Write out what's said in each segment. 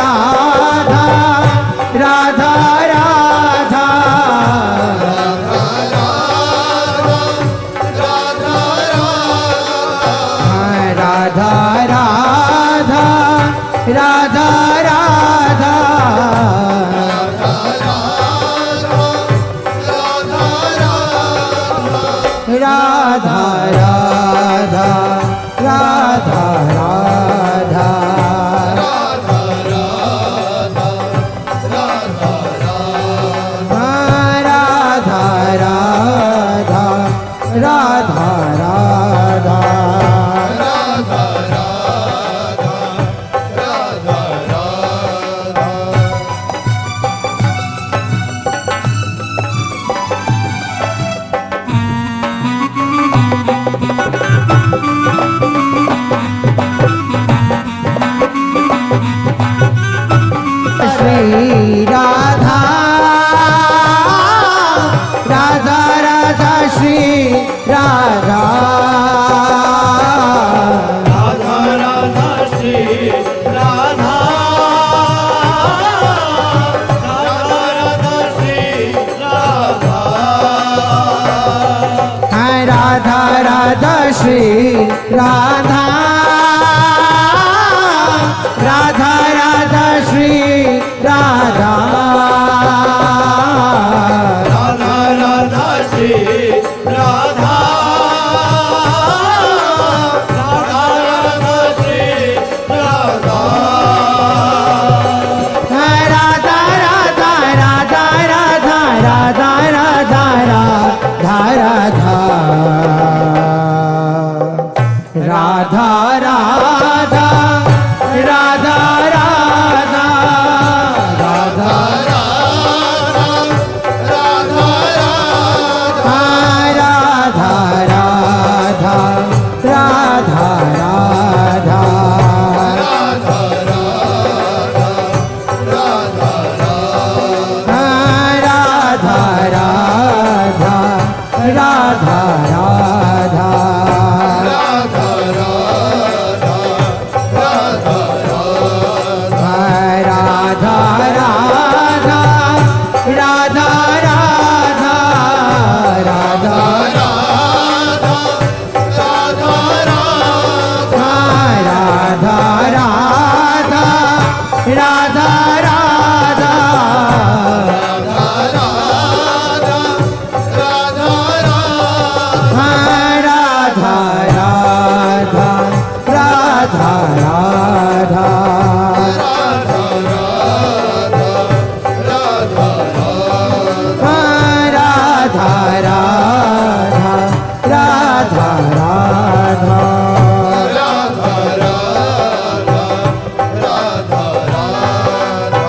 राधा राधा राधा राधा राधा राधा राधा राधा राधा राधा श्री राधा राधा राधा श्री राधा राधा राधा श्री राधा राधा राधा श्री राधा राधा राधा श्री राधा राधा राधा श्री राधा राधा राधा श्री राधा राधा राधा श्री राधा राधा राधा राधा राधा राधा राधा राधा राधा राधा राधा राधा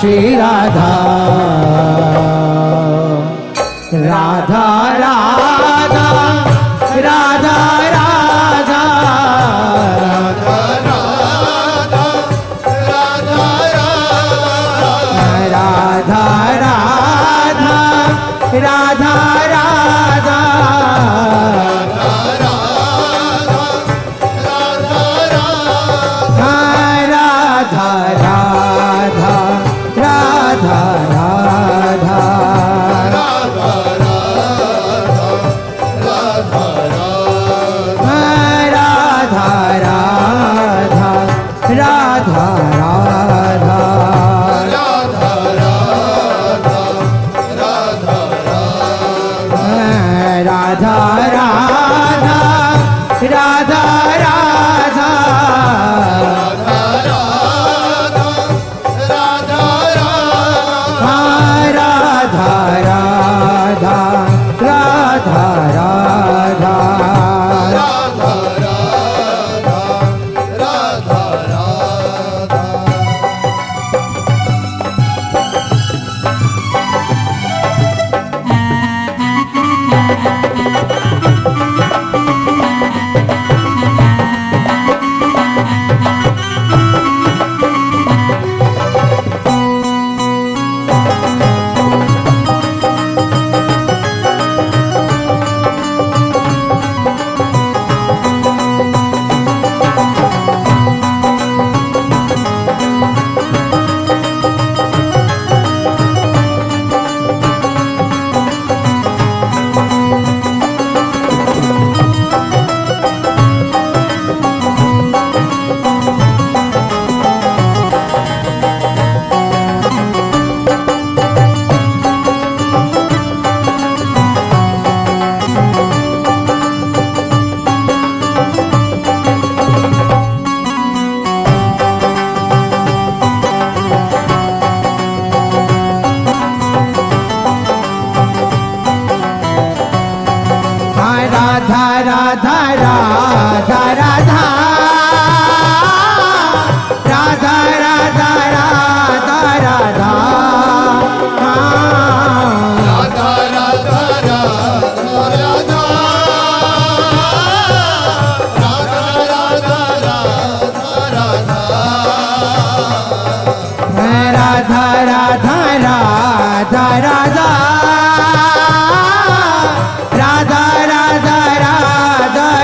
श्री राधा राधा राधा राधा राधा राधा राधा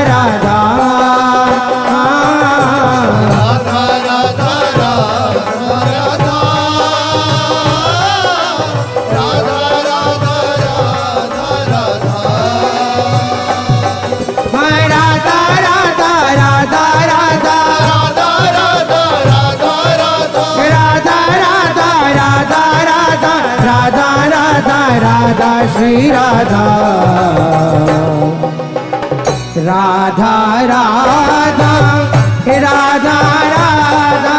राधा राधा श्री राधा राधा राधा राधा राधा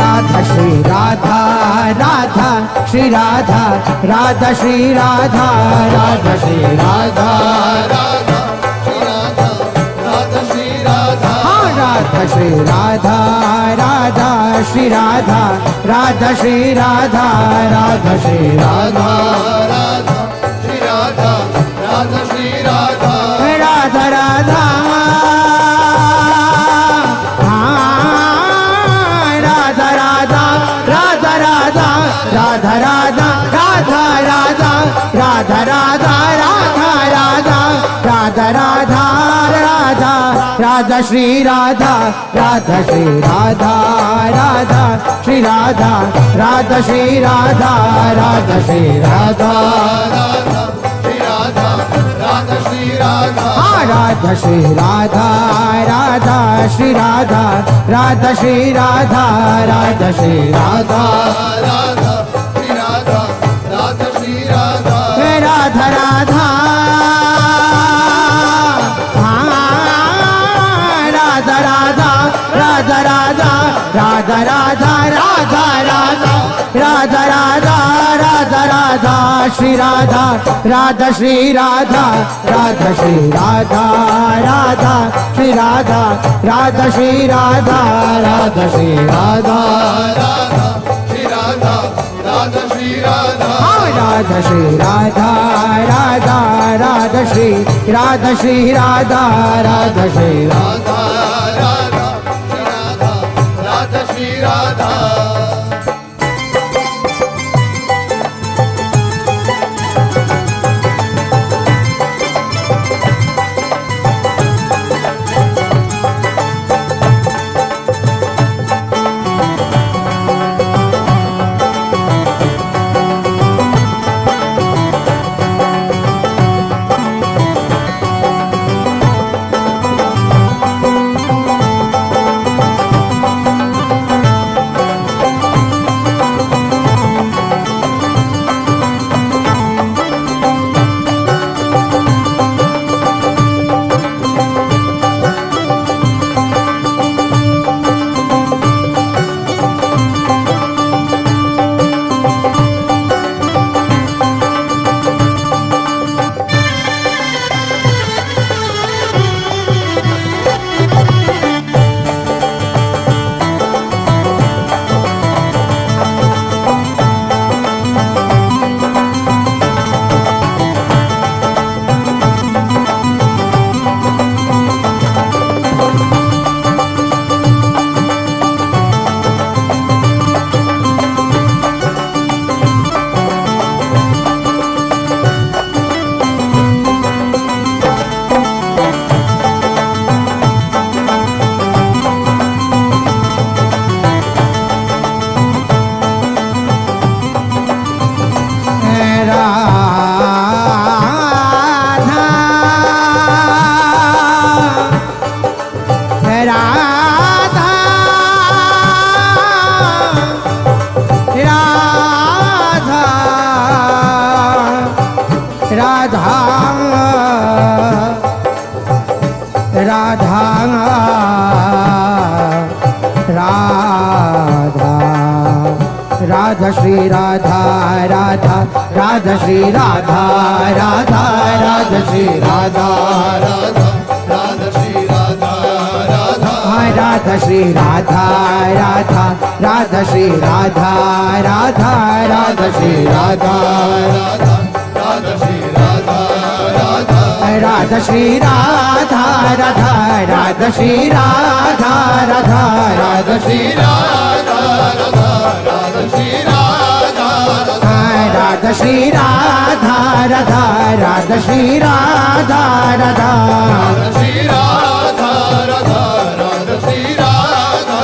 राधा श्री राधा राधा श्री राधा राधा श्री राधा राधा श्री राधा राधा श्री राधा राधा श्री राधा राधा श्री राधा राधा श्री राधा राधा श्री राधा राधा श्री राधा राधा राधा राधा राधा राधा राधा राधा राधा श्री राधा राधा श्री राधा राधा श्री राधा राधा श्री राधा राधा श्री राधा राधा श्री राधा राधा श्री राधा राधा श्री राधा राधा श्री राधा राधा श्री राधा राधा श्री राधा राधा श्री राधा राधा राधा राधा राधा राधा राधा राधा राधा राधा राधा राधा राधा राधा राधा श्री राधा राधा श्री राधा राधा श्री राधा राधा श्री राधा राधा श्री राधा राधा श्री राधा राधा श्री राधा राधा श्री राधा राधा श्री राधा राधा राधा श्री राधा श्री राधा राधा श्री राधा राधा श्री राधा राधा श्री राधा राधा श्री राधा राधा राधा श्री राधा राधा राधा श्री राधा राधा राधा श्री राधा राधा राधा श्री राधा राधा राधा श्री राधा राधा राधा श्री राधा राधा राधा श्री राधा राधा राधा श्री राधा राधा राधा श्री राधा राधा राधा श्री राधा राधा राधा श्री राधा राधा श्री राधा राधा राधा श्री राधा राधा राधा श्री राधा राधा राधा श्री राधा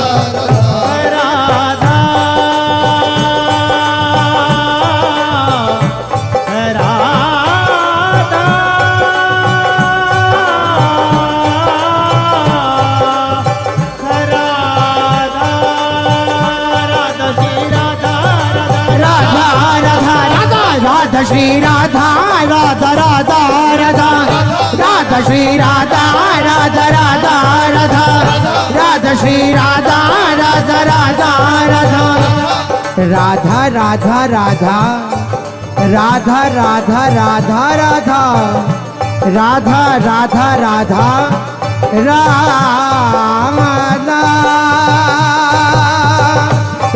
राधा श्री राधा राधा राधा राधा राधा श्री राधा राधा राधा राधा राधा श्री राधा राधा राधा राधा राधा राधा राधा राधा राधा राधा राधा राधा राधा राधा राधा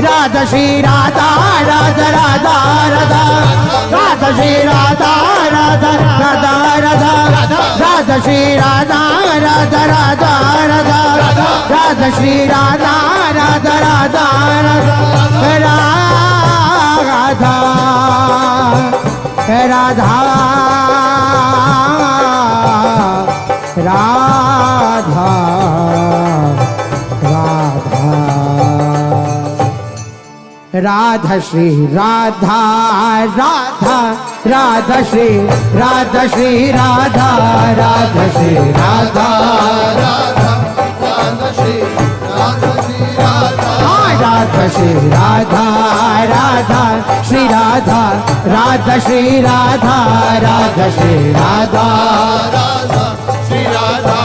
राधा श्री राधा राधा राधा राधा राधा श्री राधा राधा राधा राधा राधा श्री राधा राधा राधा राधा राधा श्री राधा राधा राधा राधा राधा राधा राधा राधा राधा श्री राधा राधा राधा श्री राधा श्री राधा राधा श्री राधा राधा राधा श्री राधा श्री राधा राधा श्री राधा राधा श्री राधा राधा श्री राधा राधा श्री राधा राधा श्री राधा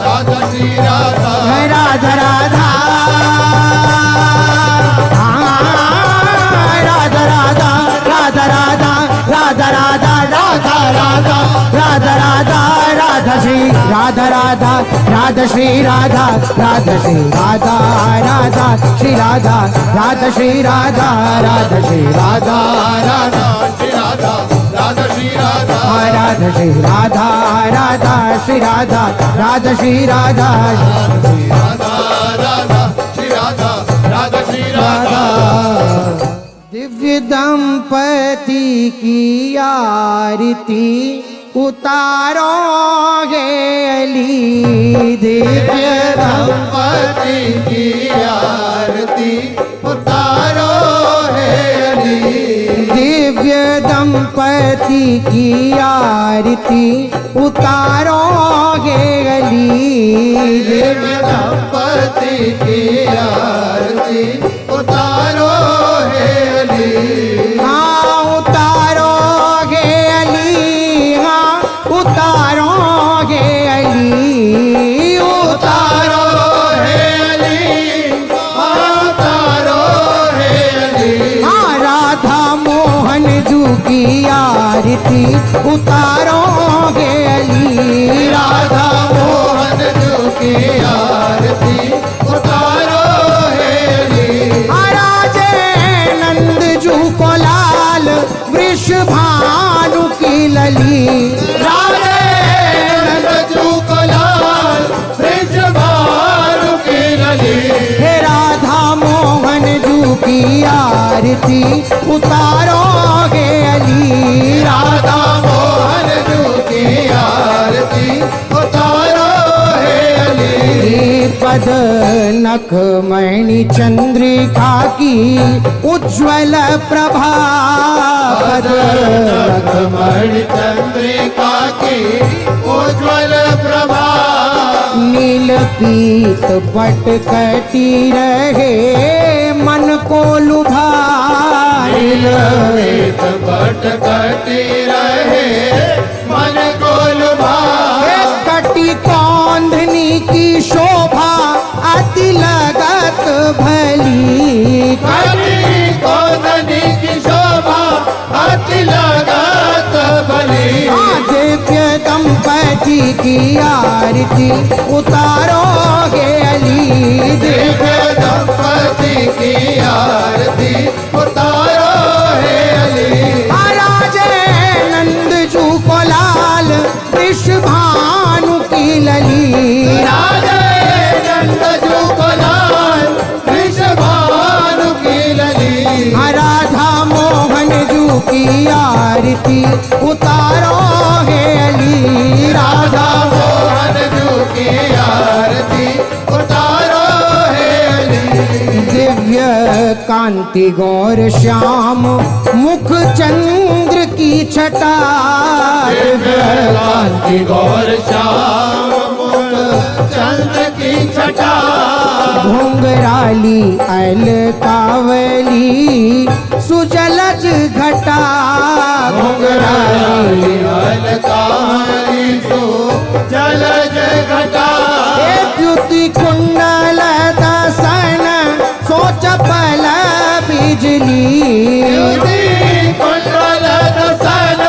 राधा श्री राधा राधा राधा राधा राधा राधा राधा राधा राधा राधा राधा राधा राधा राधा श्री राधा राधा राधा श्री राधा राधा श्री राधा राधा श्री राधा राधा श्री राधा राधा श्री राधा राधा श्री राधा राधा श्री राधा राधा श्री राधा राधा श्री राधा राधा श्री राधा श्री राधा राधा श्री राधा राधा श्री राधा दिव्य दंपति की आरती उतारोगे अली दिव्य दंपति की आरती उतारो है अली दिव्य दंपति की आरती उतारोगे अली दिव्य दंपति की आरती उतारो है अली हाँ उतारोगे अली हाँ उतारोगे अली उतारो है अली उतारो है अली हाँ राधा मोहन जू की आरती उतारोगे अली राधा मोहन जू की आरती उतारो है अली राजे नंद जू को लाल वृषभानु की लली राधे नंद जू को लाल वृषभानु की लली हे राधा मोहन जू की आरती उतारोगे अली राधा मोहन जू की आरती उतारो है अली पद नख मणि चंद्रिका की उज्ज्वल प्रभा पद मणि चंद्रिका की उज्ज्वल प्रभा नील पीत पट कटी रहे मन को लुभा नील नीलवेत बट कटी रहे मन को लुभा कटी कौंधनी की शोभा अति लगत भली कटी कौंधनी की शोभा अति लगत भली दिव्य दंपति की आरती उतारोगे अली दिव्य दंपति की आरती उतारो है अली राजे नंद जू को लाल वृषभानु की लली राधे नंद जू को लाल वृषभानु की लली राधा मोहन जू की आरती उतारोगे अली राधा मोहन जू की आरती उतारो है अली दिव्य कांति गौर श्याम मुख चंद्र की छटा दिव्य कांति गौर श्याम मुख चंद्र की छटा घुंघराली अलकावली सुजलज घटा घुंघराली अलकावली सो जलज घटा द्युति कुंडल दसन सोच पल बिजली कुंडल दसन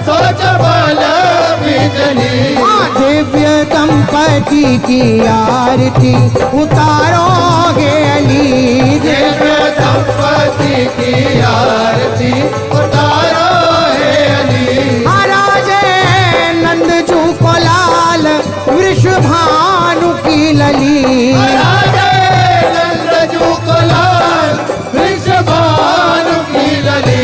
सोच बल बिजली दिव्य दंपति की आरती उतारोगे अली दिव्य दंपति की आरती उतारो है अली राजे नंद जू को लाल वृषभानु की लली राधे नंद जू को लाल वृषभानु की लली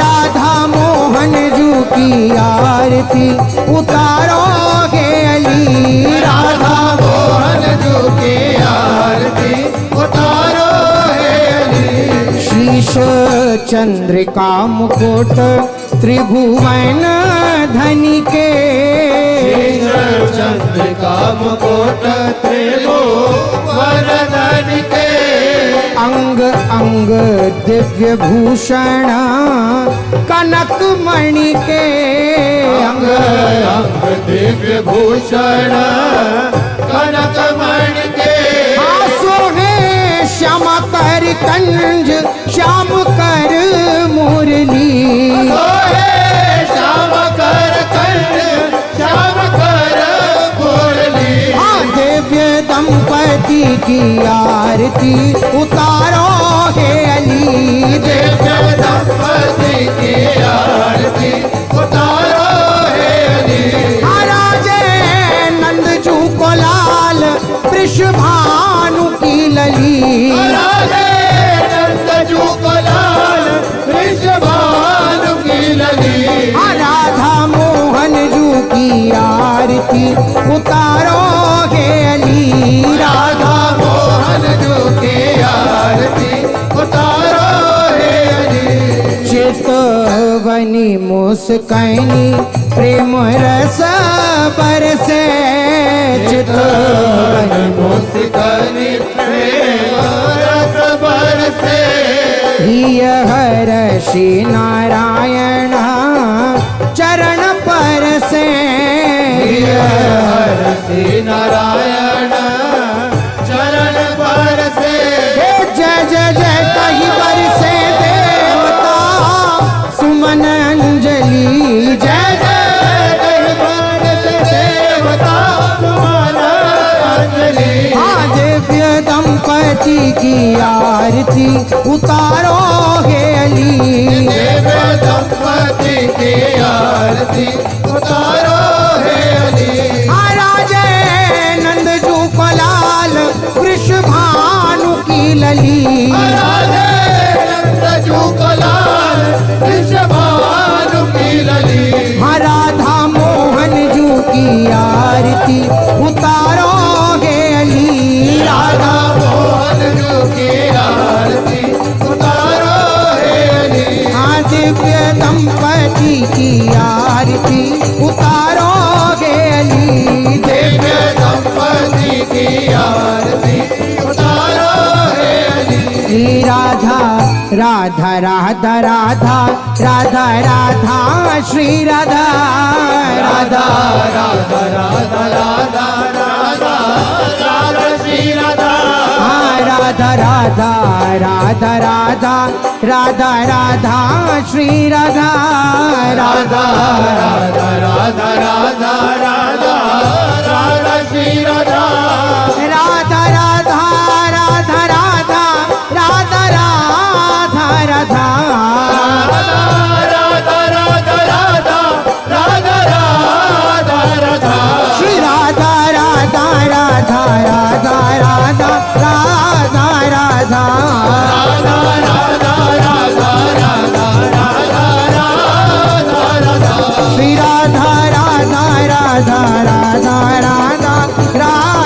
राधा मोहन जू की आरती उतारोगे अली। राधा मोहन जू की आरती उतारो है अली। शीश चंद्रिका मुकुट त्रिभुवन धनी के, चंद्रिका मुकुट त्रिभुवन धनी के। अंग अंग दिव्य भूषण कनक मणि के, अंग अंग दिव्य भूषण कनक मणि के। आसो है श्याम कर कंज श्याम कर मुरली। सोहे श्याम कर कंज श्याम कर मुरली। हाँ दिव्य दंपति की आरती उतारो है अली। दिव्य दंपति की आरती उतारो है अली। राजे नंद जू को लाल वृषभानु की लली। राधे नंद जू को लाल वृषभानु की लली। राधा मोहन जू की आरती उतारो है अली। राधा मोहन जू की आरती उतारो है अली। चितवनी मुस्कैनी प्रेम रस बरसे। चितवनी मुस्कानी प्रेम रस बरसे। हिय हर्षि नारायण चरण परसे। हरसी नारायण चरण बरसे। जय जय जय कही बरसे देवता सुमन अंजलि। जय जय जय बरसे देवता सुमन अंजलि। हाँ दिव्य दंपति की आरती उतारो है अली। दिव्य दंपति की आरती उतारो है अली। राजे नंद जू को लाल वृषभानु की लली। राधे नंद जू को लाल वृषभानु की लली। राधा मोहन जू की आरती उतारो है अली। राधा मोहन जू की आरती उतारो है अली। दिव्य दंपति की आरती उतारो है अली। दिव्य दंपति की आरती उतारो है अली। राधा राधा राधा राधा राधा राधा श्री राधा। राधा राधा राधा राधा राधा राधा श्री राधा। राधा राधा राधा राधा राधा राधा श्री राधा। राधा राधा राधा राधा राधा राधा श्री राधा। राधा राधा राधा राधा राधा राधा राधा। राधा राधा राधा राधा राधा राधा। श्री राधा राधा राधा राधा राधा राधा राधा। श्री राधा राधा राधा राधा राधा राधा।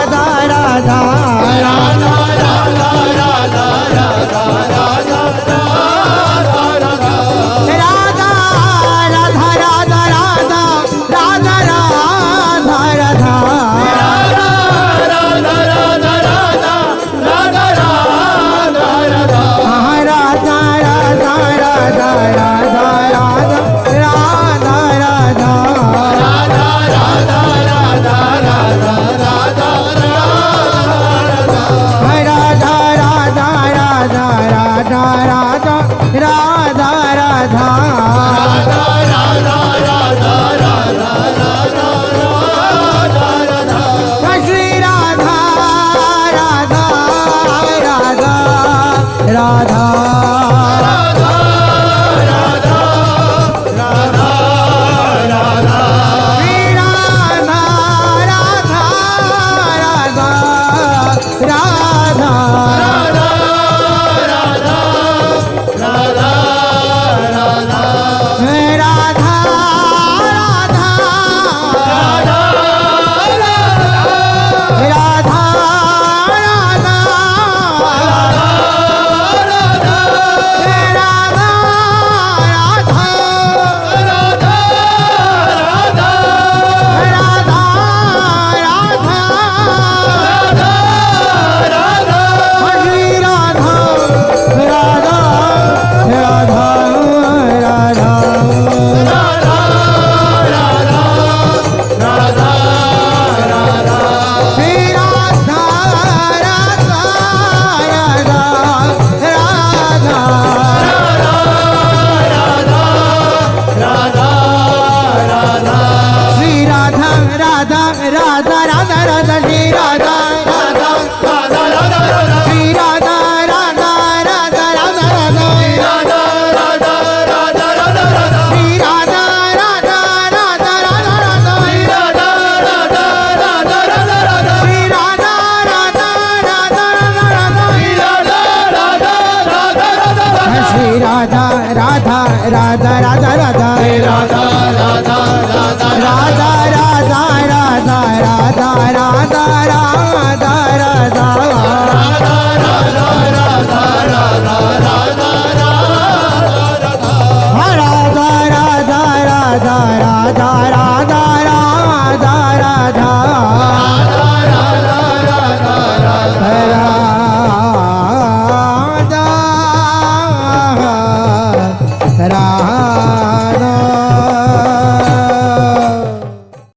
राधा राधा राधा राधा हे राधा राधा राधा राधा राधा राधा राधा राधा राधा राधा